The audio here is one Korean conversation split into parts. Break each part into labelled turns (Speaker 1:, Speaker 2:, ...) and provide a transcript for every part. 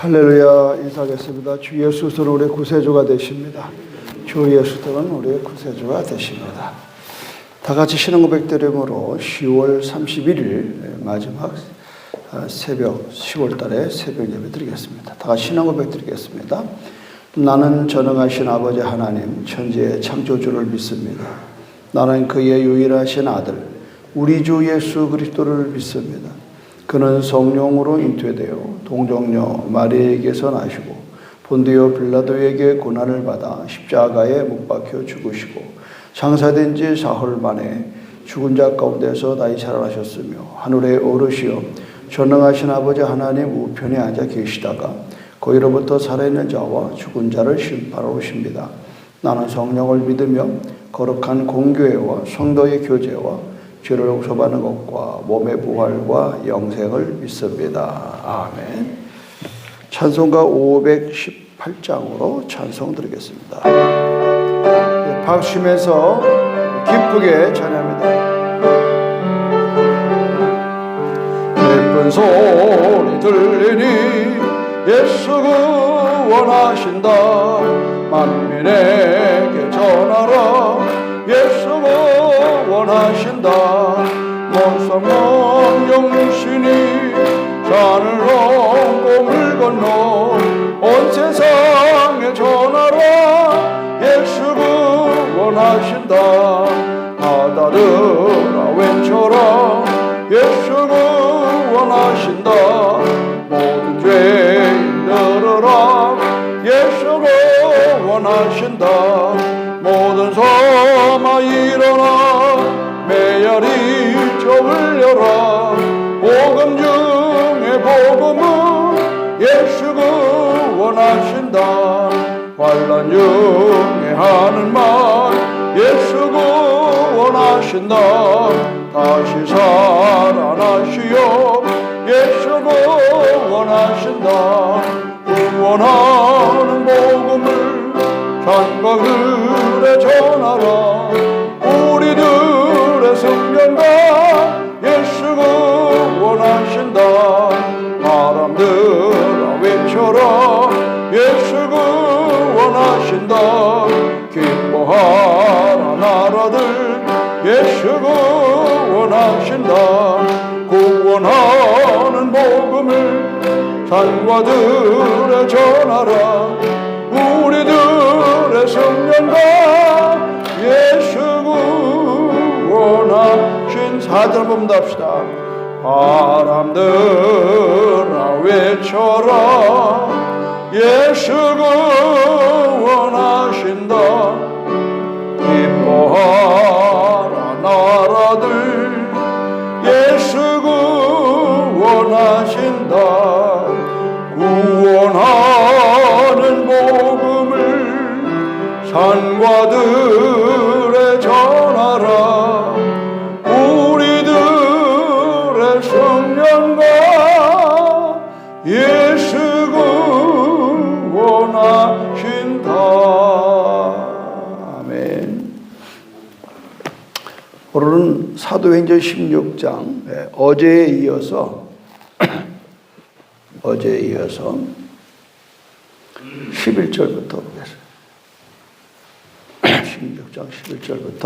Speaker 1: 할렐루야. 인사하겠습니다. 주 예수는 우리의 구세주가 되십니다. 주 예수는 우리의 구세주가 되십니다. 다 같이 신앙 고백드림으로 10월 31일 마지막 새벽 10월 달에 새벽 예배 드리겠습니다. 다 같이 신앙 고백 드리겠습니다. 나는 전능하신 아버지 하나님 천지의 창조주를 믿습니다. 나는 그의 유일하신 아들 우리 주 예수 그리스도를 믿습니다. 그는 성령으로 잉태되어 동정녀 마리아에게서 나시고 본디오 빌라도에게 고난을 받아 십자가에 못 박혀 죽으시고 장사된 지 사흘 만에 죽은 자 가운데서 다시 살아나셨으며 하늘에 오르시어 전능하신 아버지 하나님 우편에 앉아 계시다가 거기로부터 살아있는 자와 죽은 자를 심판하러 오십니다. 나는 성령을 믿으며 거룩한 공교회와 성도의 교제와 죄를 용서받는 것과 몸의 부활과 영생을 믿습니다. 아멘. 찬송가 518장으로 찬송 드리겠습니다. 박수치면서 기쁘게 찬양합니다. 예쁜 소리 들리니 예수 구원하신다. 만민에게 전하라. 예수 구원하신다. 목성령 영신이 산을 넘고 물 건너 온 세상에 전하라. 예수 구원하신다. 바다들아 외쳐라. 예수 구원하신다. 모든 죄인 들으라. 예수 구원하신다. 모든 소마 일어나 메아리 쪽을 열어. 복음 중에 복음은 예수 구원하신다. 환난 중에 하는 말 예수 구원하신다. 다시 살아나시어 예수 구원하신다. 구원하는 복음을 산과 들에 전하라. 우리들의 성령과 예수 구원하신다. 바람들아 외쳐라. 예수 구원하신다. 기뻐하라 나라들 예수 구원하신다. 구원하는 복음을 산과 들에 전하라. 우리들의 성령과 예수 구원하신 사절 봅니다. 바람들아 외쳐라. 예수 구원하신다. 기뻐하라 나라들 예수 구원하신다. 구원하는 복음을 산과 들에 전하라. 우리들의 성령과 예수 구원하신다. 아멘. 오늘은 사도행전 16장 어제에 이어서 11절부터 보겠습니다. 16장 11절부터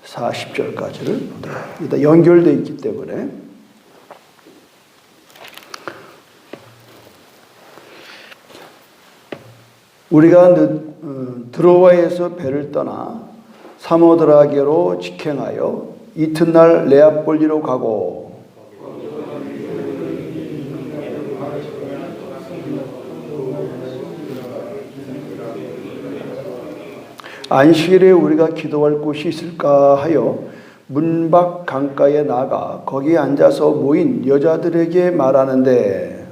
Speaker 1: 40절까지를 보도록 연결되어 있기 때문에 우리가 드로아에서 배를 떠나 사모드라게로 직행하여 이튿날 네아폴리로 가고 안식일에 우리가 기도할 곳이 있을까 하여 문밖 강가에 나가 거기에 앉아서 모인 여자들에게 말하는데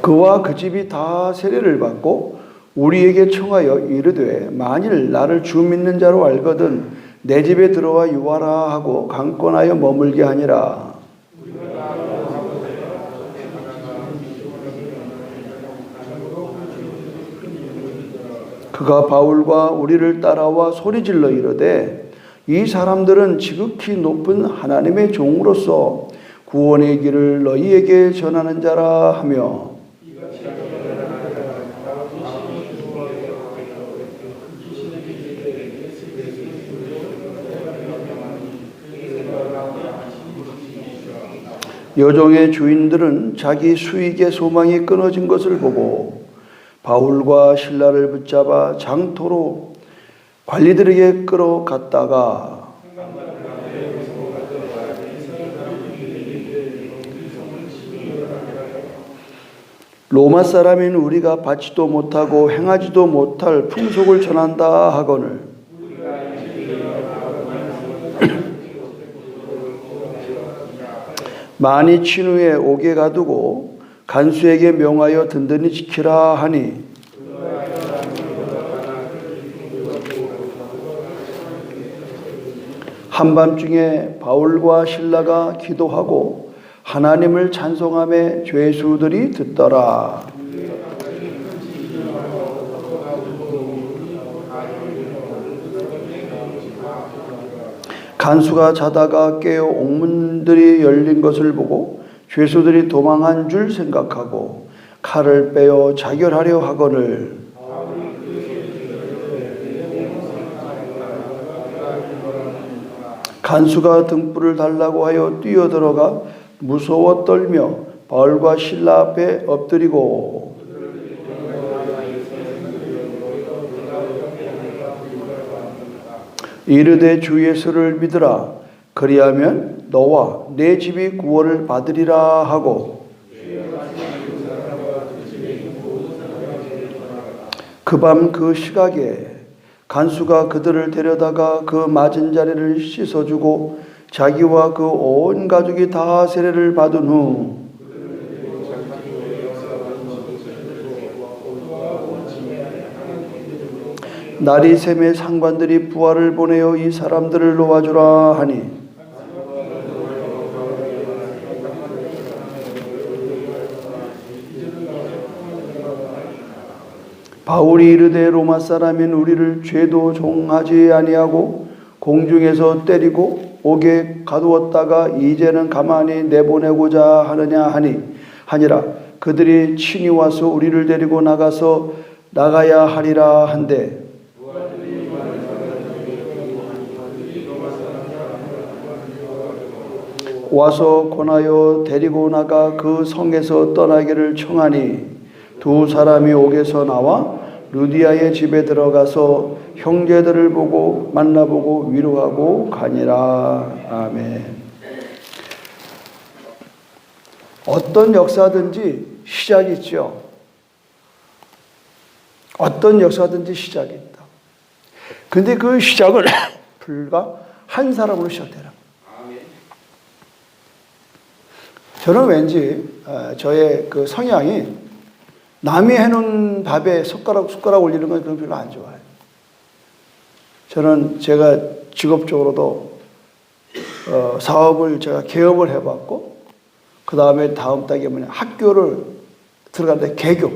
Speaker 1: 그와 그 집이 다 세례를 받고 우리에게 청하여 이르되 만일 나를 주 믿는 자로 알거든 내 집에 들어와 유하라 하고 강권하여 머물게 하니라. 그가 바울과 우리를 따라와 소리질러 이르되 이 사람들은 지극히 높은 하나님의 종으로서 구원의 길을 너희에게 전하는 자라 하며 여종의 주인들은 자기 수익의 소망이 끊어진 것을 보고 바울과 실라를 붙잡아 장토로 관리들에게 끌어갔다가 로마 사람인 우리가 받지도 못하고 행하지도 못할 풍속을 전한다 하거늘 많이 친 후에 옥에 가두고 간수에게 명하여 든든히 지키라 하니 한밤중에 바울과 실라가 기도하고 하나님을 찬송하며 죄수들이 듣더라. 간수가 자다가 깨어 옥문들이 열린 것을 보고 죄수들이 도망한 줄 생각하고 칼을 빼어 자결하려 하거늘 간수가 등불을 달라고 하여 뛰어들어가 무서워 떨며 바울과 실라 앞에 엎드리고 이르되 주 예수를 믿으라. 그리하면 너와 내 집이 구원을 받으리라 하고 그 밤 그 시각에 간수가 그들을 데려다가 그 맞은 자리를 씻어주고 자기와 그 온 가족이 다 세례를 받은 후 날이 샘에 상관들이 부하를 보내어 이 사람들을 놓아주라 하니 바울이 이르되 로마 사람인 우리를 죄도 종하지 아니하고 공중에서 때리고 옥에 가두었다가 이제는 가만히 내보내고자 하느냐 하니라. 그들이 친히 와서 우리를 데리고 나가야 하리라 한데 와서 권하여 데리고 나가 그 성에서 떠나기를 청하니 두 사람이 옥에서 나와 루디아의 집에 들어가서 형제들을 보고 만나보고 위로하고 가니라. 아멘. 어떤 역사든지 시작이 있죠. 어떤 역사든지 시작이 있다. 근데 그 시작은 불과 한 사람으로 시작되라. 저는 왠지 저의 그 성향이 남이 해놓은 밥에 숟가락 올리는 건 그런 별로 안 좋아해요. 저는 제가 직업적으로도 사업을 제가 개업을 해봤고 그 다음에 다음 달에 학교를 들어갔는데 개교,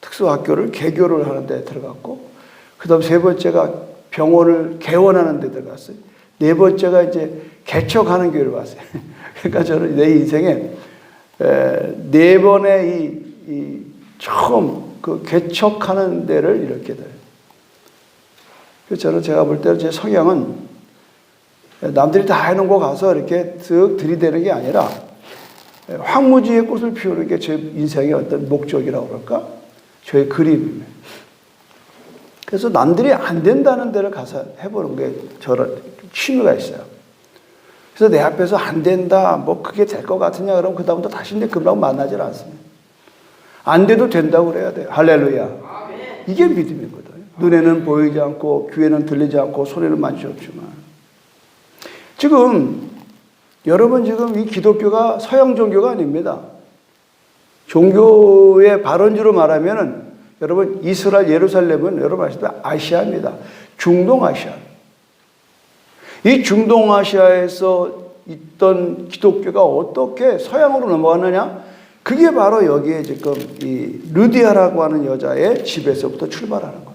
Speaker 1: 특수학교를 개교를 하는데 들어갔고 그 다음 세 번째가 병원을 개원하는 데 들어갔어요. 네 번째가 이제 개척하는 교회를 왔어요. 그러니까 저는 내 인생에 네 번의 처음 그 개척하는 데를 이렇게 돼요. 그래서 저는 제가 볼 때는 제 성향은 남들이 다 해놓은 거 가서 이렇게 쓱 들이대는 게 아니라 황무지의 꽃을 피우는 게 제 인생의 어떤 목적이라고 그럴까? 저의 그림이에요. 그래서 남들이 안 된다는 데를 가서 해보는 게 저런 취미가 있어요. 그래서 내 앞에서 안 된다, 뭐 그게 될 것 같으냐 그러면 그 다음부터 다시 내 금방 만나질 않습니다. 안 돼도 된다고 그래야 돼요. 할렐루야. 이게 믿음이거든요. 눈에는 보이지 않고 귀에는 들리지 않고 손에는 만지 없지만 지금 여러분 지금 이 기독교가 서양 종교가 아닙니다. 종교의 발원지로 말하면은 여러분 이스라엘 예루살렘은 여러분 아시다 아시아입니다. 중동아시아. 이 중동아시아에서 있던 기독교가 어떻게 서양으로 넘어갔느냐? 그게 바로 여기에 지금 이 루디아라고 하는 여자의 집에서부터 출발하는 거예요.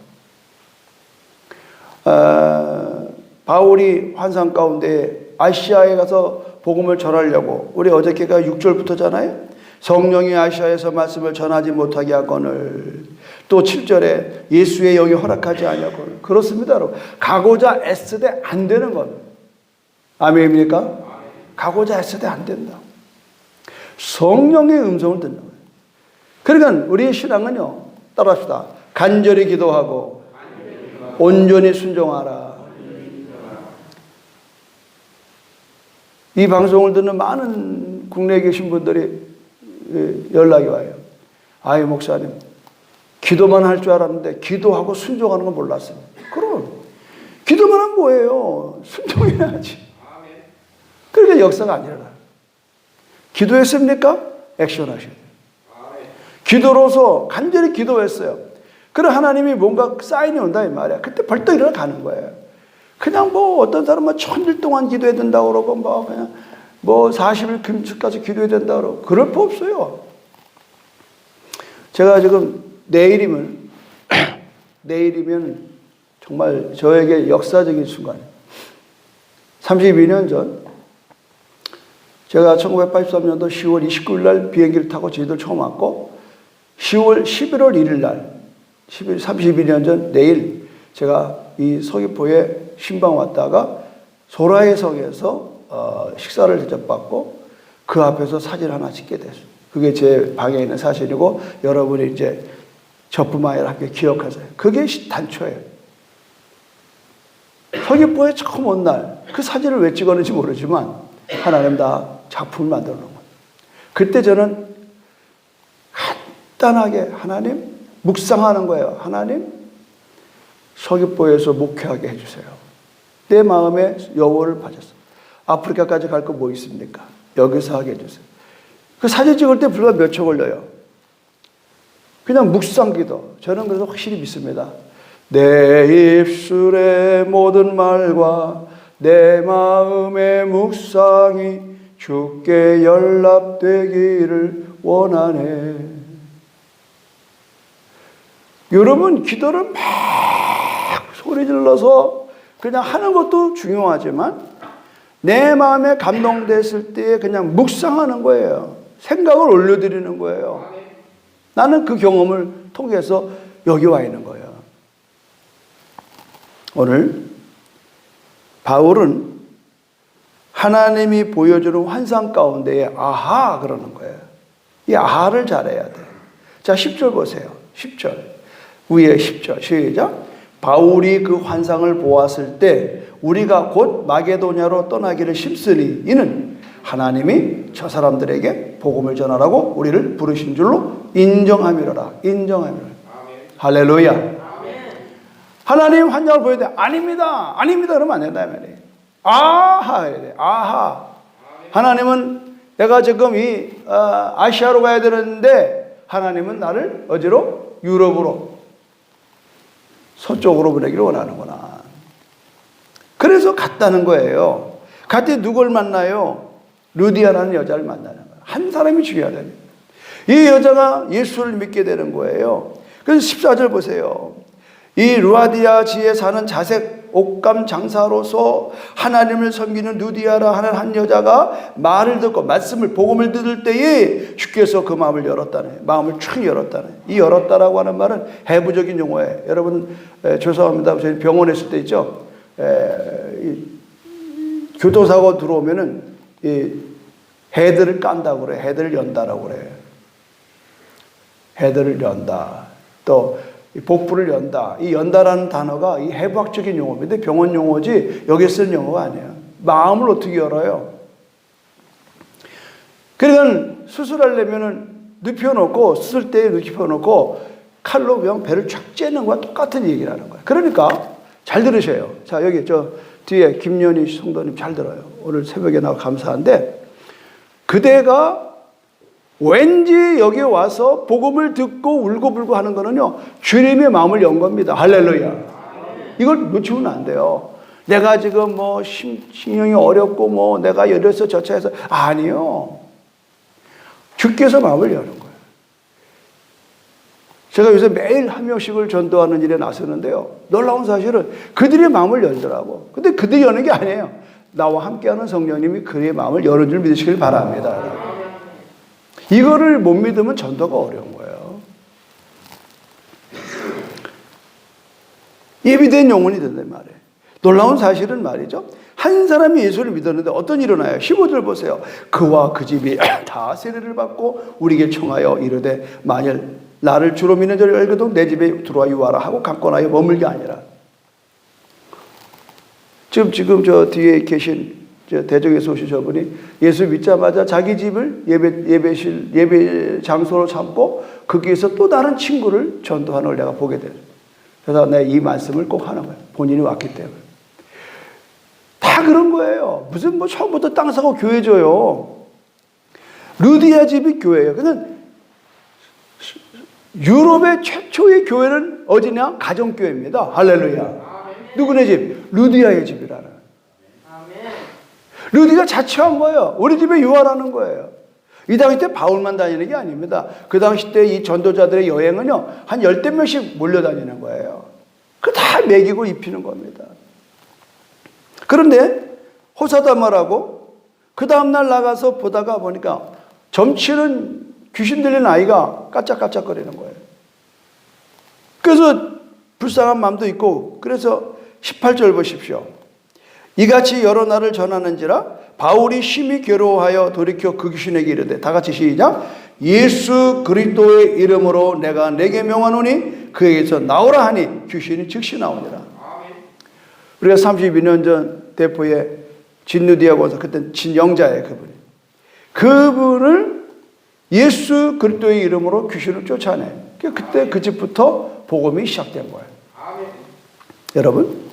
Speaker 1: 바울이 환상 가운데 아시아에 가서 복음을 전하려고, 우리 어저께가 6절부터잖아요. 성령이 아시아에서 말씀을 전하지 못하게 하거늘, 또 7절에 예수의 영이 허락하지 아니하거늘. 그렇습니다, 여러분. 가고자 애쓰되 안 되는 것. 아멘입니까? 가고자 애쓰되 안 된다. 성령의 음성을 듣는 거예요. 그러니까 우리의 신앙은요, 따라합시다. 간절히 기도하고 온전히 순종하라. 이 방송을 듣는 많은 국내에 계신 분들이 연락이 와요. 아이 목사님, 기도만 할 줄 알았는데 기도하고 순종하는 건 몰랐어요. 그럼 기도만 하면 뭐예요? 순종해야지. 그러니까 역사가 안 일어나요. 기도했습니까? 액션 하셔야 돼요. 기도로서 간절히 기도했어요. 그래 하나님이 뭔가 사인이 온다 이 말이야. 그때 벌떡 일어나 가는 거예요. 그냥 뭐 어떤 사람은 1000일 동안 기도해야 된다고 그러고 뭐 그냥 뭐 40일 금식까지 기도해야 된다고 그러고 그럴 거 없어요. 제가 지금 내일이면 정말 저에게 역사적인 순간이에요. 32년 전 제가 1983년도 10월 29일 날 비행기를 타고 제주도를 처음 왔고 11월 1일 날 32년 전 내일 제가 이 서귀포에 신방 왔다가 소라의 성에서 식사를 대접받고 그 앞에서 사진 하나 찍게 됐어요. 그게 제 방에 있는 사진이고 여러분이 이제 저뿐만 아니라 함께 기억하세요. 그게 단초예요. 서귀포에 처음 온 날 그 사진을 왜 찍었는지 모르지만 하나님 다 작품을 만들어 놓은 거예요. 그때 저는 간단하게 하나님 묵상하는 거예요. 하나님 서귀포에서 목회하게 해주세요. 내 마음에 여호를 받았어요. 아프리카까지 갈 거 뭐 있습니까? 여기서 하게 해주세요. 그 사진 찍을 때 불과 몇 초 걸려요. 그냥 묵상기도. 저는 그래서 확실히 믿습니다. 내 입술의 모든 말과 내 마음의 묵상이 주께 연락되기를 원하네. 여러분 기도를 막 소리 질러서 그냥 하는 것도 중요하지만 내 마음에 감동됐을 때 그냥 묵상하는 거예요. 생각을 올려드리는 거예요. 나는 그 경험을 통해서 여기 와 있는 거예요. 오늘 바울은 하나님이 보여주는 환상 가운데에 아하 그러는 거예요. 이 아하를 잘해야 돼. 자 10절 보세요. 10절 위에 10절 시작. 바울이 그 환상을 보았을 때 우리가 곧 마게도냐로 떠나기를 힘쓰니 이는 하나님이 저 사람들에게 복음을 전하라고 우리를 부르신 줄로 인정함이로라. 인정함이로라. 할렐루야. 아멘. 하나님 환상을 보여야 돼. 아닙니다. 아닙니다. 그러면 안 된다 말이에요. 아하 해야 돼. 아하. 하나님은 내가 지금 이 아시아로 가야 되는데 하나님은 나를 어디로? 유럽으로 서쪽으로 보내기를 원하는구나. 그래서 갔다는 거예요. 갔더니 누굴 만나요? 루디아라는 여자를 만나는 거예요. 한 사람이 중요하다. 이 여자가 예수를 믿게 되는 거예요. 그래서 14절 보세요. 이 루아디아지에 사는 자색 옷감 장사로서 하나님을 섬기는 루디아라 하는 한 여자가 말을 듣고 말씀을 복음을 들을 때에 주께서 그 마음을 열었다네. 마음을 촥 열었다네. 이 열었다라고 하는 말은 해부적인 용어예요. 여러분 죄송합니다. 저희 병원에 있을 때 있죠. 교통사고 들어오면은 이 헤드를 깐다고 그래. 헤드를 연다라고 그래. 헤드를 연다. 또 복부를 연다. 이 연다라는 단어가 이 해부학적인 용어인데 병원 용어지 여기 쓰는 용어가 아니에요. 마음을 어떻게 열어요? 그러니까 수술하려면은 눕혀놓고 수술 때 눕혀놓고 칼로 그냥 배를 쫙 째는 거와 똑같은 얘기를 하는 거예요. 그러니까 잘 들으셔요. 자 여기 저 뒤에 김연희 성도님 잘 들어요. 오늘 새벽에 나와 감사한데 그대가 왠지 여기 와서 복음을 듣고 울고불고 하는 거는요 주님의 마음을 연 겁니다. 할렐루야. 이걸 놓치면 안 돼요. 내가 지금 뭐 신경이 어렵고 뭐 내가 이래서 저차해서 아니요. 주께서 마음을 여는 거예요. 제가 요새 매일 한 명씩을 전도하는 일에 나서는데요. 놀라운 사실은 그들의 마음을 열더라고. 근데 그들이 여는 게 아니에요. 나와 함께하는 성령님이 그의 마음을 여는 줄 믿으시길 바랍니다. 이거를 못 믿으면 전도가 어려운 거예요. 예비된 영혼이 된단 말이에요. 놀라운 사실은 말이죠. 한 사람이 예수를 믿었는데 어떤 일이 일어나요? 15절 보세요. 그와 그 집이 다 세례를 받고 우리에게 청하여 이르되 만일 나를 주로 믿는 자를 알거든 내 집에 들어와 유하라 하고 강권하여 머물게 아니라. 지금 저 뒤에 계신 저 대적에서 오신 저분이 예수 믿자마자 자기 집을 예배 장소로 삼고 거기에서 또 다른 친구를 전도하는 걸 내가 보게 돼요. 그래서 내가 이 말씀을 꼭 하는 거예요. 본인이 왔기 때문에. 다 그런 거예요. 무슨 뭐 처음부터 땅 사고 교회 줘요. 루디아 집이 교회예요. 그냥 유럽의 최초의 교회는 어디냐? 가정교회입니다. 할렐루야. 누구네 집? 루디아의 집이라는. 루디가 자처한 거예요. 우리 집에 유하라는 거예요. 이 당시 때 바울만 다니는 게 아닙니다. 그 당시 때 이 전도자들의 여행은요, 한 10대 명씩 몰려다니는 거예요. 그 다 먹이고 입히는 겁니다. 그런데 호사다마라고 그 다음날 나가서 보다가 보니까 점치는 귀신 들린 아이가 까짝까짝거리는 거예요. 그래서 불쌍한 마음도 있고, 그래서 18절 보십시오. 이같이 여러 날을 전하는지라 바울이 심히 괴로워하여 돌이켜 그 귀신에게 이르되, 다 같이 시작. 예수 그리스도의 이름으로 내가 내게 명하노니 그에게서 나오라 하니 귀신이 즉시 나오니라. 우리가 32년 전 대포에 진누디아고 와서 그때 진영자예요. 그분을 예수 그리스도의 이름으로 귀신을 쫓아내. 그때 그 집부터 복음이 시작된 거예요. 여러분,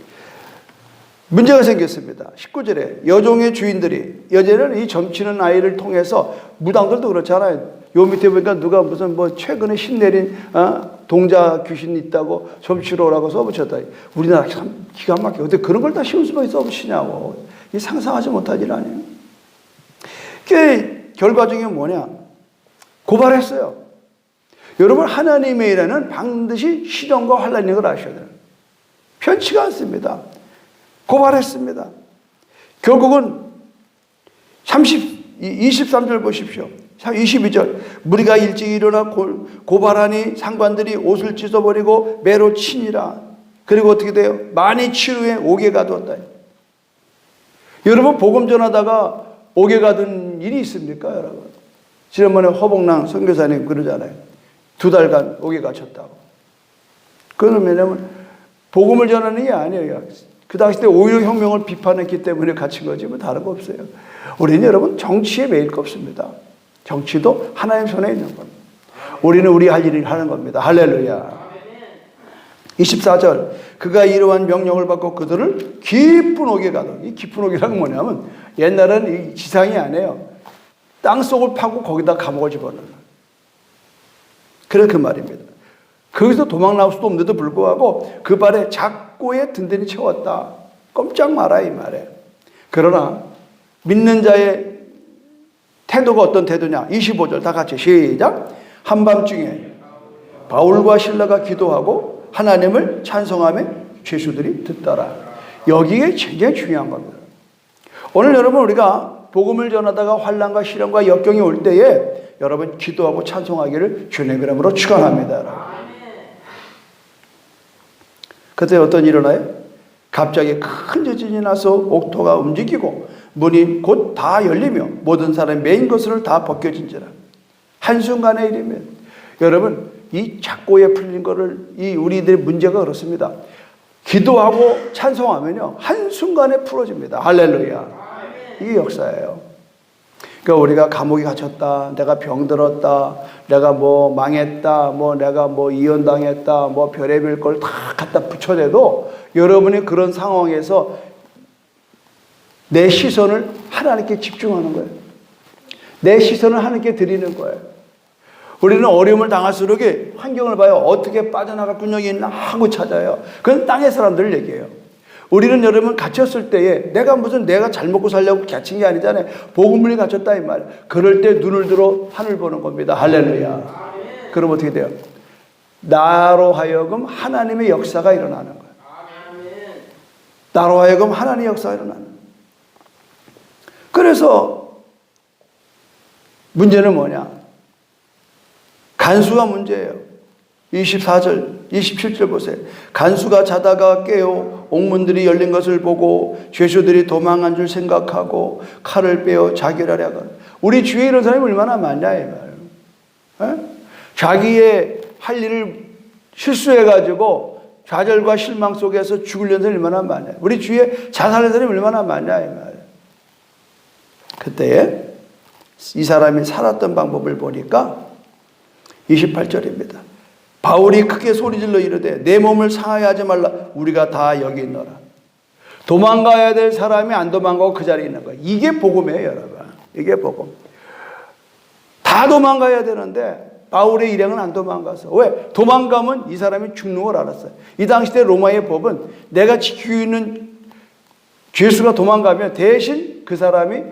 Speaker 1: 문제가 생겼습니다. 19절에 여종의 주인들이, 여제는 이 점치는 아이를 통해서, 무당들도 그렇잖아요. 요 밑에 보니까 누가 무슨 뭐 최근에 신내린 동자 귀신 있다고 점치러 오라고 써붙였다. 우리나라 참 기가 막혀. 어떻게 그런 걸 다 쉬운 수밖에 써붙이냐고. 이 상상하지 못할 일 아니에요. 그 결과적인 뭐냐? 고발했어요. 여러분, 하나님의 일에는 반드시 시련과 환란이 있는 걸 아셔야 돼요. 편치가 않습니다. 고발했습니다. 결국은 23절 보십시오. 22절. 무리가 일찍 일어나 고발하니 상관들이 옷을 찢어버리고 매로 치니라. 그리고 어떻게 돼요? 많이 치루에 옥에 가두었다. 여러분, 복음 전하다가 옥에 가둔 일이 있습니까, 여러분? 지난번에 허봉랑 선교사님 그러잖아요. 2달간 옥에 갇혔다고. 그건 왜냐면 복음을 전하는 게 아니에요. 그 당시 때 오일혁명을 비판했기 때문에 갇힌 거지 뭐 다른 거 없어요. 우리는 여러분 정치에 매일 거 없습니다. 정치도 하나님 손에 있는 겁니다. 우리는 우리 할 일을 하는 겁니다. 할렐루야. 24절. 그가 이러한 명령을 받고 그들을 깊은 옥에 가둬. 이 깊은 옥이란 뭐냐면 옛날에는 이 지상이 아니에요. 땅속을 파고 거기다 감옥을 집어넣는. 그래 그 말입니다. 거기서 도망 나올 수도 없는데도 불구하고 그 발에 작고에 든든히 채웠다. 꼼짝 마라 이 말에. 그러나 믿는 자의 태도가 어떤 태도냐? 25절 다 같이 시작. 한밤중에 바울과 실라가 기도하고 하나님을 찬송하며 죄수들이 듣더라. 여기에 굉장히 중요한 겁니다. 오늘 여러분, 우리가 복음을 전하다가 환난과 시련과 역경이 올 때에 여러분 기도하고 찬송하기를 주님의 이름으로 축원합니다. 그때 어떤 일이 일어나요? 갑자기 큰 지진이 나서 옥토가 움직이고 문이 곧 다 열리며 모든 사람이 메인 것을 다 벗겨진지라. 한순간의 일이면 여러분, 이 작고에 풀린 거를, 이 우리들의 문제가 그렇습니다. 기도하고 찬송하면요 한순간에 풀어집니다. 할렐루야. 이게 역사예요. 그러니까 우리가 감옥에 갇혔다, 내가 병들었다, 내가 뭐 망했다, 뭐 내가 뭐 이혼당했다, 뭐 별의별 걸 다 갖다 붙여대도 여러분이 그런 상황에서 내 시선을 하나님께 집중하는 거예요. 내 시선을 하나님께 드리는 거예요. 우리는 어려움을 당할수록 환경을 봐요. 어떻게 빠져나갈 군역이 있나 하고 찾아요. 그건 땅의 사람들 얘기예요. 우리는 여러분 갇혔을 때에 내가 잘 먹고 살려고 갇힌 게 아니잖아요. 복음을 갇혔다 이 말. 그럴 때 눈을 들어 하늘 보는 겁니다. 할렐루야. 그럼 어떻게 돼요? 나로 하여금 하나님의 역사가 일어나는 거예요. 나로 하여금 하나님의 역사가 일어나는 거예요. 그래서 문제는 뭐냐? 간수가 문제예요. 24절, 27절 보세요. 간수가 자다가 깨어 옥문들이 열린 것을 보고 죄수들이 도망한 줄 생각하고 칼을 빼어 자결하려 하거든. 우리 주위에 이런 사람이 얼마나 많냐 이 말이에요. 자기의 할 일을 실수해가지고 좌절과 실망 속에서 죽으려는 사람이 얼마나 많냐. 우리 주위에 자살하는 사람이 얼마나 많냐 이 말이에요. 그때에 이 사람이 살았던 방법을 보니까 28절입니다. 바울이 크게 소리질러 이르되 내 몸을 상하게 하지 말라. 우리가 다 여기 있노라. 도망가야 될 사람이 안 도망가고 그 자리에 있는 거예요. 이게 복음이에요, 여러분. 이게 복음. 다 도망가야 되는데 바울의 일행은 안 도망가서. 왜? 도망가면 이 사람이 죽는 걸 알았어요. 이 당시 때 로마의 법은 내가 지키고 있는 죄수가 도망가면 대신 그 사람이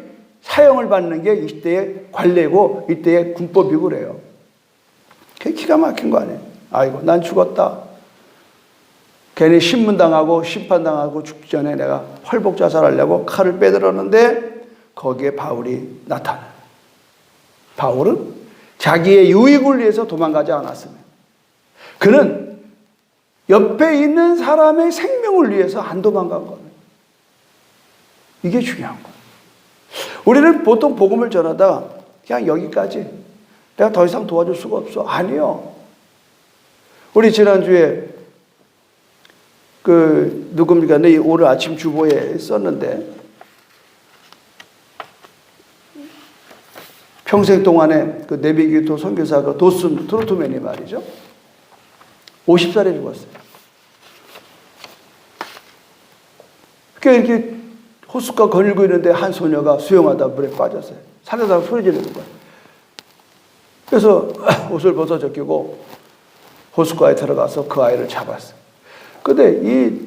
Speaker 1: 사형을 받는 게 이때의 관례고 이때의 군법이고 그래요. 그게 기가 막힌 거 아니에요. 아이고 난 죽었다. 괜히 신문당하고 심판당하고 죽기 전에 내가 활복 자살하려고 칼을 빼들었는데 거기에 바울이 나타나요. 바울은 자기의 유익을 위해서 도망가지 않았습니다. 그는 옆에 있는 사람의 생명을 위해서 안 도망간 거예요. 이게 중요한 거예요. 우리는 보통 복음을 전하다가 그냥 여기까지 내가 더 이상 도와줄 수가 없어. 아니요. 우리 지난주에 누굽니까? 오늘 아침 주보에 썼는데 평생 동안에 그 내비게이터 선교사가 도슨 트로트맨이 말이죠. 50살에 죽었어요. 그러니까 이렇게 호숫가 거닐고 있는데 한 소녀가 수영하다 물에 빠졌어요. 살려다가 소리 지르는 거예요. 그래서 옷을 벗어 제끼고 호숫가에 들어가서 그 아이를 잡았어요. 근데 이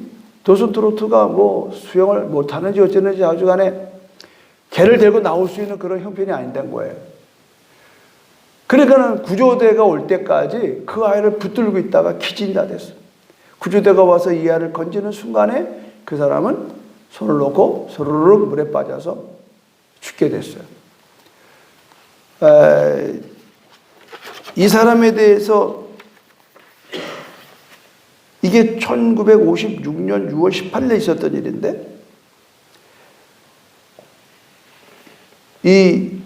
Speaker 1: 도슨 트로트가 뭐 수영을 못하는지 어쩌는지 아주 간에 걔를 데리고 나올 수 있는 그런 형편이 아닌된 거예요. 그러니까는 구조대가 올 때까지 그 아이를 붙들고 있다가 기진다 됐어요. 구조대가 와서 이 아이를 건지는 순간에 그 사람은 손을 놓고 스르륵 물에 빠져서 죽게 됐어요. 이 사람에 대해서 이게 1956년 6월 18일에 있었던 일인데 이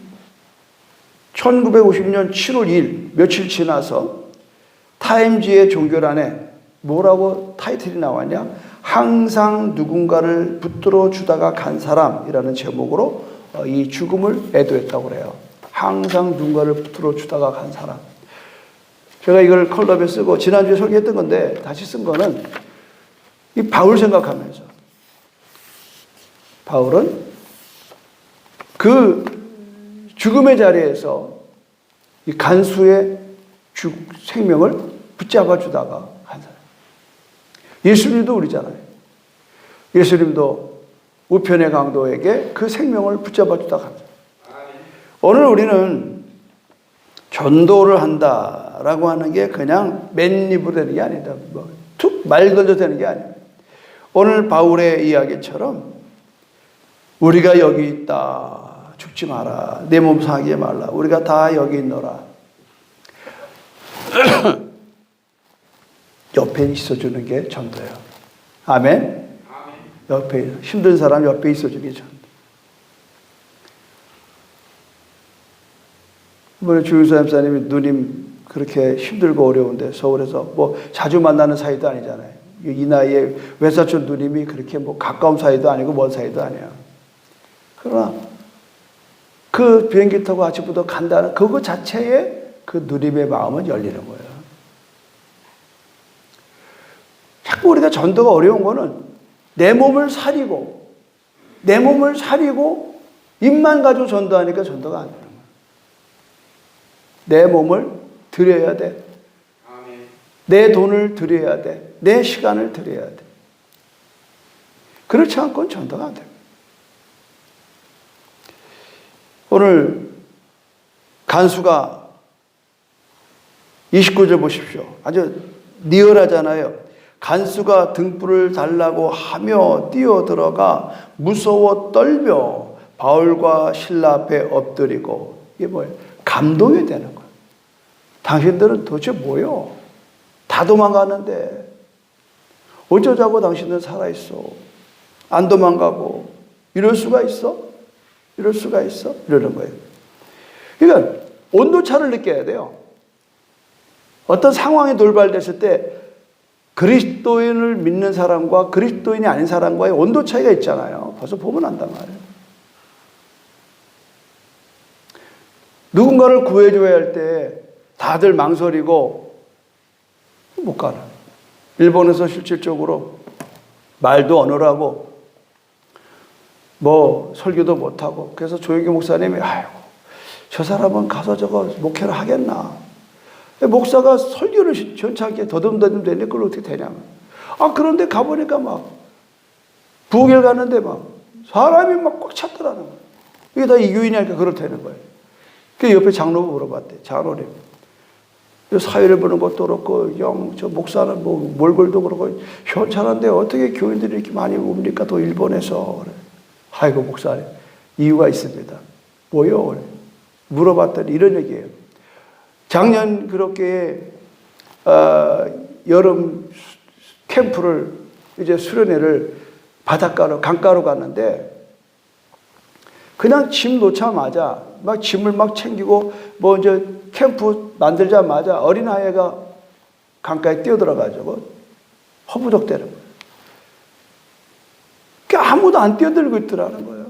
Speaker 1: 1950년 7월 2일 며칠 지나서 타임지의 종교란에 뭐라고 타이틀이 나왔냐? 항상 누군가를 붙들어 주다가 간 사람이라는 제목으로 이 죽음을 애도했다고 그래요. 항상 누군가를 붙들어 주다가 간 사람. 제가 이걸 컬럼에 쓰고 지난주에 설계했던 건데 다시 쓴 거는 이 바울 생각하면서 바울은 그 죽음의 자리에서 이 간수의 생명을 붙잡아 주다가 한 사람. 예수님도 우리잖아요. 예수님도 우편의 강도에게 그 생명을 붙잡아 주다가 한 사람. 오늘 우리는 전도를 한다라고 하는 게 그냥 맨입으로 되는 게 아니다. 툭 말 던져 되는 게 아니에요. 오늘 바울의 이야기처럼 우리가 여기 있다. 죽지 마라. 내 몸 상하게 말라. 우리가 다 여기 있노라. 옆에 있어주는 게 전도예요. 아멘? 옆에 힘든 사람 옆에 있어주는 게 전도. 이번에 주유사 목사님이 누님 그렇게 힘들고 어려운데 서울에서 뭐 자주 만나는 사이도 아니잖아요. 이 나이에 외사촌 누님이 그렇게 뭐 가까운 사이도 아니고 먼 사이도 아니야. 그러나 그 비행기 타고 아침부터 간다는 그거 자체에 그 누님의 마음은 열리는 거예요. 자꾸 우리가 전도가 어려운 거는 내 몸을 사리고 입만 가지고 전도하니까 전도가 안 되는 거예요. 내 몸을 드려야 돼. 내 돈을 드려야 돼. 내 시간을 드려야 돼. 그렇지 않고는 전도가 안 돼요. 오늘 간수가 29절 보십시오. 아주 리얼하잖아요. 간수가 등불을 달라고 하며 뛰어들어가 무서워 떨며 바울과 실라 앞에 엎드리고, 이게 뭐예요? 감동이 되는 거예요. 당신들은 도대체 뭐요? 다 도망가는데 어쩌자고 당신들은 살아있어? 안 도망가고 이럴 수가 있어? 이럴 수가 있어? 이러는 거예요. 그러니까 온도차를 느껴야 돼요. 어떤 상황이 돌발됐을 때 그리스도인을 믿는 사람과 그리스도인이 아닌 사람과의 온도 차이가 있잖아요. 벌써 보면 안단 말이에요. 누군가를 구해줘야 할 때 다들 망설이고 못 가라. 일본에서 실질적으로 말도 언어라고 뭐 설교도 못하고, 그래서 조영기 목사님이 아이고 저 사람은 가서 저거 목회를 하겠나. 목사가 설교를 전차게 더듬더듬 되니 그걸 어떻게 되냐면, 그런데 가보니까 막 부엌에 가는데 막 사람이 막 꽉 찼더라는 거예요. 이게 다 이교인이니까 그렇다는 거예요. 그 옆에 장로가 물어봤대. 장로님, 사회를 보는 것도 그렇고 저 목사는 뭐 몰골도 그렇고 현찰한데 어떻게 교인들이 이렇게 많이 옵니까? 또 일본에서. 그래. 아이고 목사님, 이유가 있습니다. 뭐요? 그래. 물어봤더니 이런 얘기예요. 작년 그렇게 여름 캠프를 이제 수련회를 바닷가로 강가로 갔는데, 그냥 짐 놓자마자 막 짐을 막 챙기고 뭐 이제 캠프 만들자마자 어린아이가 강가에 뛰어들어가지고 허부적대는 거예요. 그러니까 아무도 안 뛰어들고 있더라는 거예요.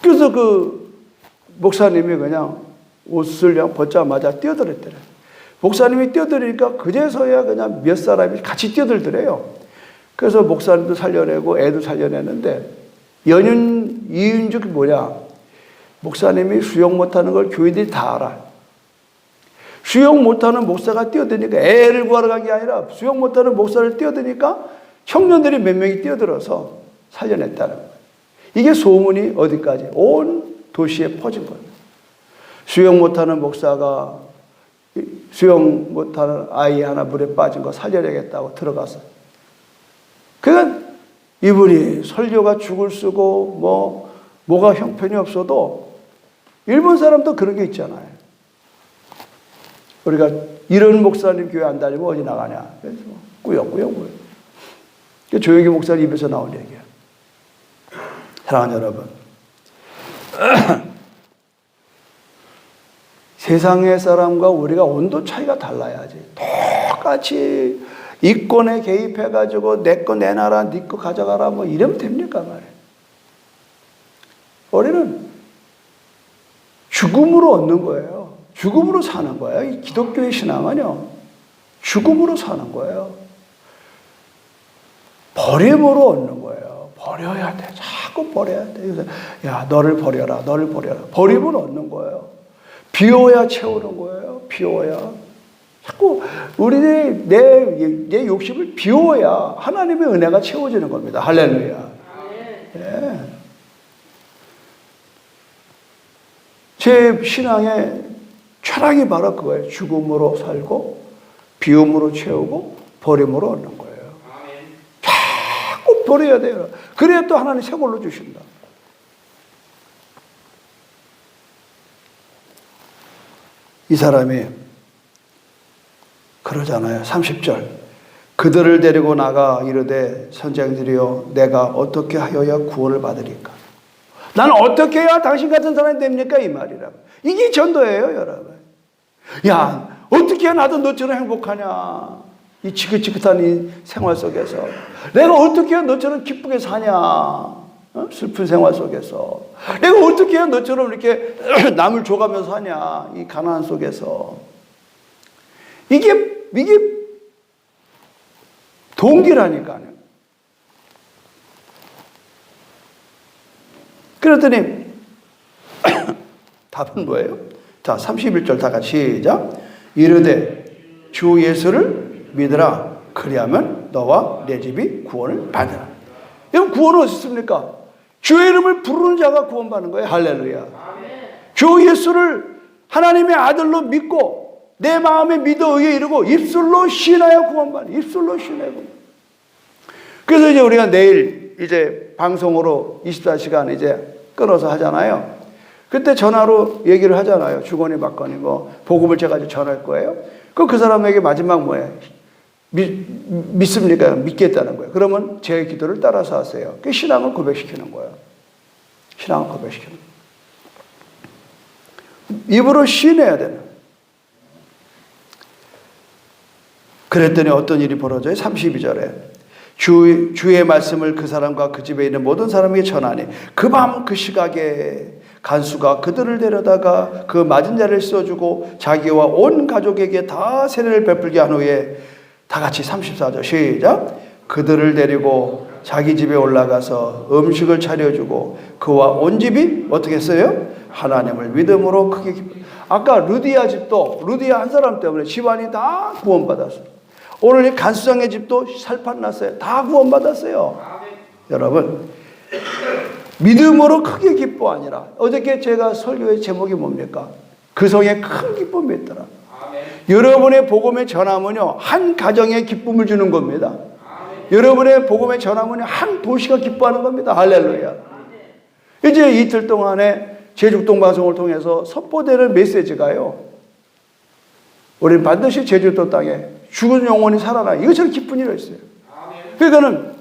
Speaker 1: 그래서 그 목사님이 그냥 옷을 그냥 벗자마자 뛰어들었더래. 목사님이 뛰어들으니까 그제서야 그냥 몇 사람이 같이 뛰어들더래요. 그래서 목사님도 살려내고 애도 살려내는데, 연륜 이윤적이 뭐냐? 목사님이 수영 못하는 걸 교인들이 다 알아. 수영 못하는 목사가 뛰어드니까, 애를 구하러 간 게 아니라 수영 못하는 목사를 뛰어드니까 청년들이 몇 명이 뛰어들어서 살려냈다는 거예요. 이게 소문이 어디까지? 온 도시에 퍼진 거예요. 수영 못하는 목사가 수영 못하는 아이 하나 물에 빠진 거 살려내겠다고 들어갔어요. 그러니까 이분이 설교가 죽을 쓰고 뭐가 형편이 없어도 일본 사람도 그런 게 있잖아요. 우리가 이런 목사님 교회 안 다니면 어디 나가냐. 그래서 꾸역꾸역. 조영기 목사님 입에서 나온 얘기야. 사랑하는 여러분, 세상의 사람과 우리가 온도 차이가 달라야지. 똑같이 이권에 개입해가지고 내 거 내놔라, 네 거 가져가라 뭐 이러면 됩니까 말이에요. 우리는 죽음으로 얻는 거예요. 죽음으로 사는 거예요. 이 기독교의 신앙은요, 죽음으로 사는 거예요. 버림으로 얻는 거예요. 버려야 돼. 자꾸 버려야 돼. 그래서 야, 너를 버려라, 너를 버려라. 버림으로 얻는 거예요. 비워야 채우는 거예요. 비워야. 자꾸 우리의 내 욕심을 비워야 하나님의 은혜가 채워지는 겁니다. 할렐루야. 네. 제 신앙의 철학이 바로 그거예요. 죽음으로 살고 비움으로 채우고 버림으로 얻는 거예요. 자꾸 버려야 돼요. 그래야 또 하나님 새 걸로 주신다. 이 사람이 그러잖아요. 30절. 그들을 데리고 나가 이르되 선생들이여 내가 어떻게 하여야 구원을 받으리까? 나는 어떻게 해야 당신 같은 사람이 됩니까? 이 말이라고. 이게 전도예요, 여러분. 야, 어떻게 해야 나도 너처럼 행복하냐? 이 지긋지긋한 이 생활 속에서. 내가 어떻게 해야 너처럼 기쁘게 사냐? 슬픈 생활 속에서. 내가 어떻게 해야 너처럼 이렇게 남을 줘가면서 사냐? 이 가난한 속에서. 이게 동기라니까요. 그랬더니 답은 뭐예요? 자, 31절 다 같이 시작. 이르되 주 예수를 믿으라. 그리하면 너와 내 집이 구원을 받으라. 여러분, 구원은 어디 있습니까? 주의 이름을 부르는 자가 구원받는 거예요. 할렐루야. 주 예수를 하나님의 아들로 믿고 내 마음에 믿어 의에 이르고 입술로 신하여 구원받는, 입술로 신하여 구원. 그래서 이제 우리가 내일 이제 방송으로 24시간 이제 끊어서 하잖아요. 그때 전화로 얘기를 하잖아요. 주거니 받거니 뭐 복음을 제가 이제 전할 거예요. 그 사람에게 마지막 뭐예요? 믿습니까? 믿겠다는 거예요. 그러면 제 기도를 따라서 하세요. 그 신앙을 고백시키는 거예요. 신앙을 고백시키는 거예요. 입으로 시인해야 되는. 그랬더니 어떤 일이 벌어져요? 32절에 주의 말씀을 그 사람과 그 집에 있는 모든 사람에게 전하니 그 밤 그 시각에 간수가 그들을 데려다가 그 맞은 자를 씌워주고 자기와 온 가족에게 다 세례를 베풀게 한 후에 다 같이 34절 시작. 그들을 데리고 자기 집에 올라가서 음식을 차려주고 그와 온 집이 어떻게 했어요? 하나님을 믿음으로 크게 기뻐. 아까 루디아 집도 루디아 한 사람 때문에 집안이 다 구원받았어요. 오늘 이 간수장의 집도 살판 났어요. 다 구원받았어요. 여러분, 믿음으로 크게 기뻐하니라. 어저께 제가 설교의 제목이 뭡니까? 그 성에 큰 기쁨이 있더라. 여러분의 복음의 전함은요, 한 가정에 기쁨을 주는 겁니다. 여러분의 복음의 전함은요, 한 도시가 기뻐하는 겁니다. 할렐루야. 이제 이틀 동안에 제주동 방송을 통해서 선포되는 메시지가요, 우리는 반드시 제주도 땅에 죽은 영혼이 살아나. 이것처럼 기쁜 일이 있어요. 그러니까는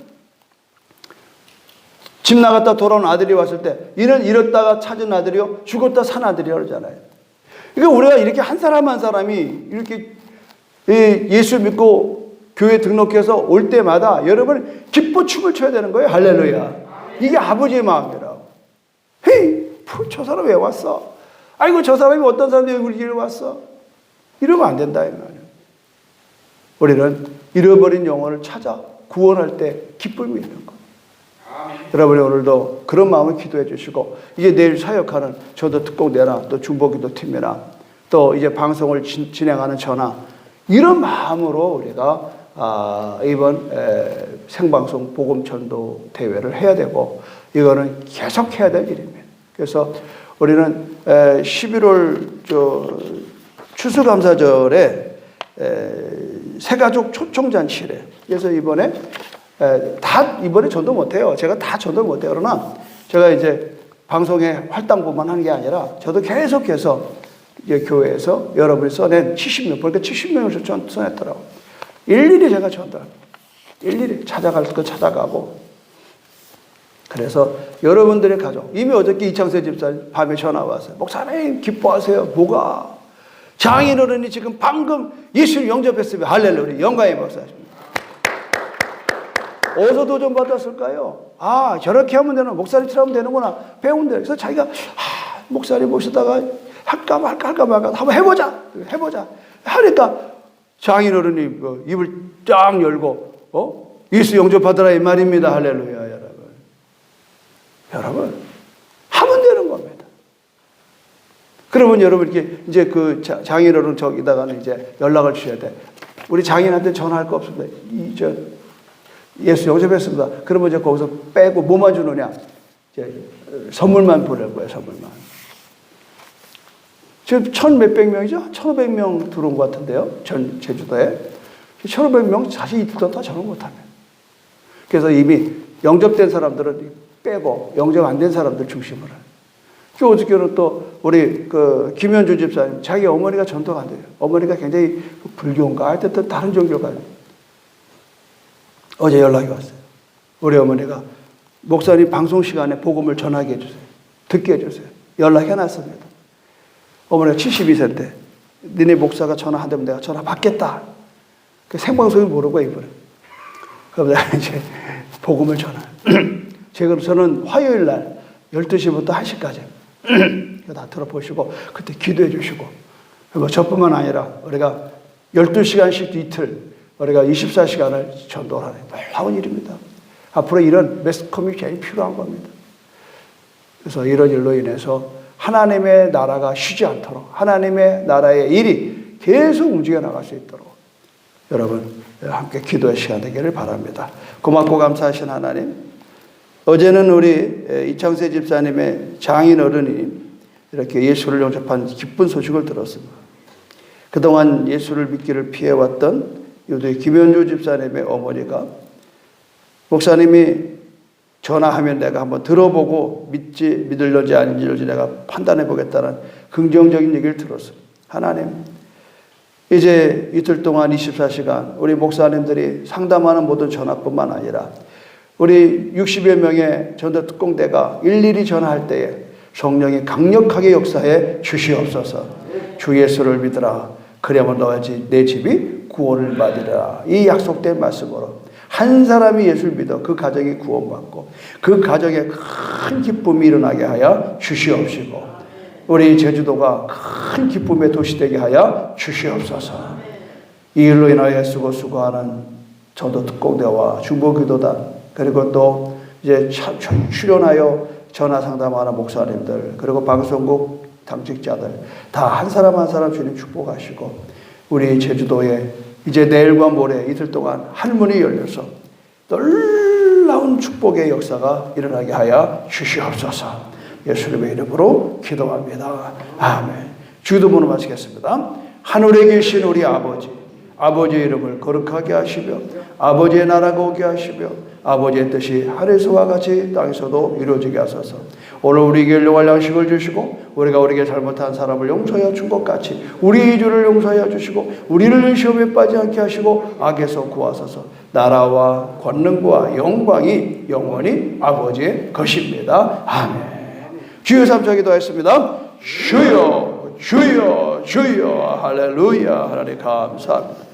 Speaker 1: 집 나갔다 돌아온 아들이 왔을 때 이는 잃었다가 찾은 아들이요 죽었다 산 아들이라고 그러잖아요. 그러니까 우리가 이렇게 한 사람 한 사람이 이렇게 예수 믿고 교회 등록해서 올 때마다 여러분 기뻐 춤을 춰야 되는 거예요. 할렐루야. 이게 아버지의 마음이라고. 헤이, 저 사람 왜 왔어? 아이고, 저 사람이 어떤 사람이 우리 집에 왔어? 이러면 안 된다 이 말이에요. 우리는 잃어버린 영혼을 찾아 구원할 때 기쁨이 있는 거예요. 여러분이 오늘도 그런 마음을 기도해 주시고, 이제 내일 사역하는 저도 특공대나 또 중보기도 팀이나 또 이제 방송을 진행하는 저나 이런 마음으로 우리가 이번 생방송 복음전도 대회를 해야 되고, 이거는 계속 해야 될 일입니다. 그래서 우리는 11월 추수감사절에 새가족 초청잔치래. 그래서 이번에 전도 못해요. 제가 다 전도 못해요. 그러나 제가 이제 방송에 활당부만 하는 게 아니라 저도 계속해서 이제 교회에서 여러분이 써낸 70명, 그러니까 70명을 써냈더라고요. 일일이 제가 전도합니다. 일일이 찾아갈 거 찾아가고. 그래서 여러분들의 가족, 이미 어저께 이창세 집사님 밤에 전화 왔어요. 목사님 기뻐하세요. 뭐가? 장인어른이 지금 방금 예수를 영접했습니다. 할렐루야. 영광의 목사님. 어디서 도전 받았을까요? 아, 저렇게 하면 되는, 목사님처럼 하면 되는구나. 배운대. 그래서 자기가, 목사님 모시다가 할까 말까 한번 해보자. 하니까 장인어른이 입을 쫙 열고, 예수 영접하더라 이 말입니다. 할렐루야, 여러분. 여러분, 하면 되는 겁니다. 그러면 여러분, 이렇게 이제 그 장인어른 저기다가는 이제 연락을 주셔야 돼. 우리 장인한테 전화할 거 없습니다. 예수 영접했습니다. 그러면 이제 거기서 빼고 뭐만 주느냐? 이제 선물만 보낼 거예요, 선물만. 지금 1,000몇백 명이죠? 1,500명 들어온 것 같은데요, 전 제주도에. 1,500명 사실 이틀 다 저런 못하면. 그래서 이미 영접된 사람들은 빼고 영접 안 된 사람들 중심으로. 그 어저께는 또 우리 그 김현주 집사님, 자기 어머니가 전도가 안 돼요. 어머니가 굉장히 불교인가 하여튼 다른 종교가. 어제 연락이 왔어요. 우리 어머니가 목사님 방송 시간에 복음을 전하게 해주세요. 듣게 해주세요. 연락해놨습니다. 어머니가 72세인데 니네 목사가 전화한다면 내가 전화 받겠다. 그 생방송이 모르고 이번에. 그럼 내가 이제 복음을 전화. 저는 화요일 날 12시부터 1시까지 다 들어보시고 그때 기도해 주시고, 그리고 저뿐만 아니라 우리가 12시간씩 이틀 우리가 24시간을 전도를 하는 놀라운 일입니다. 앞으로 이런 매스컴이 제일 필요한 겁니다. 그래서 이런 일로 인해서 하나님의 나라가 쉬지 않도록, 하나님의 나라의 일이 계속 움직여 나갈 수 있도록 여러분 함께 기도의 시간 되기를 바랍니다. 고맙고 감사하신 하나님, 어제는 우리 이창세 집사님의 장인 어른이 이렇게 예수를 영접한 기쁜 소식을 들었습니다. 그동안 예수를 믿기를 피해왔던 유대 김현주 집사님의 어머니가 목사님이 전화하면 내가 한번 들어보고 믿을런지 아닌지 내가 판단해 보겠다는 긍정적인 얘기를 들었어요. 하나님, 이제 이틀 동안 24시간 우리 목사님들이 상담하는 모든 전화뿐만 아니라 우리 60여 명의 전도 특공대가 일일이 전화할 때에 성령이 강력하게 역사해 주시옵소서. 주 예수를 믿으라. 그러면 내 집이 구원을 받으리라. 이 약속된 말씀으로 한 사람이 예수를 믿어 그 가정이 구원받고 그 가정에 큰 기쁨이 일어나게 하여 주시옵시고 우리 제주도가 큰 기쁨의 도시 되게 하여 주시옵소서. 이 일로 인하여 수고하는 전도 특공대와 중보기도단 그리고 또 이제 출연하여 전화 상담하는 목사님들 그리고 방송국 당직자들 다 한 사람 한 사람 주님 축복하시고 우리 제주도에 이제 내일과 모레 이틀 동안 할문이 열려서 놀라운 축복의 역사가 일어나게 하여 주시옵소서. 예수님의 이름으로 기도합니다. 아멘. 주기도문을 마치겠습니다. 하늘에 계신 우리 아버지, 아버지의 이름을 거룩하게 하시며 아버지의 나라가 오게 하시며 아버지의 뜻이 하늘에서와 같이 땅에서도 이루어지게 하소서. 오늘 우리에게 일용할 양식을 주시고 우리가 우리에게 잘못한 사람을 용서하여 준 것 같이 우리 죄를 용서하여 주시고 우리를 시험에 빠지지 않게 하시고 악에서 구하소서. 나라와 권능과 영광이 영원히 아버지의 것입니다. 아멘. 주여 삼자 기도하였습니다. 주여 주여 주여 할렐루야. 하나님 감사합니다.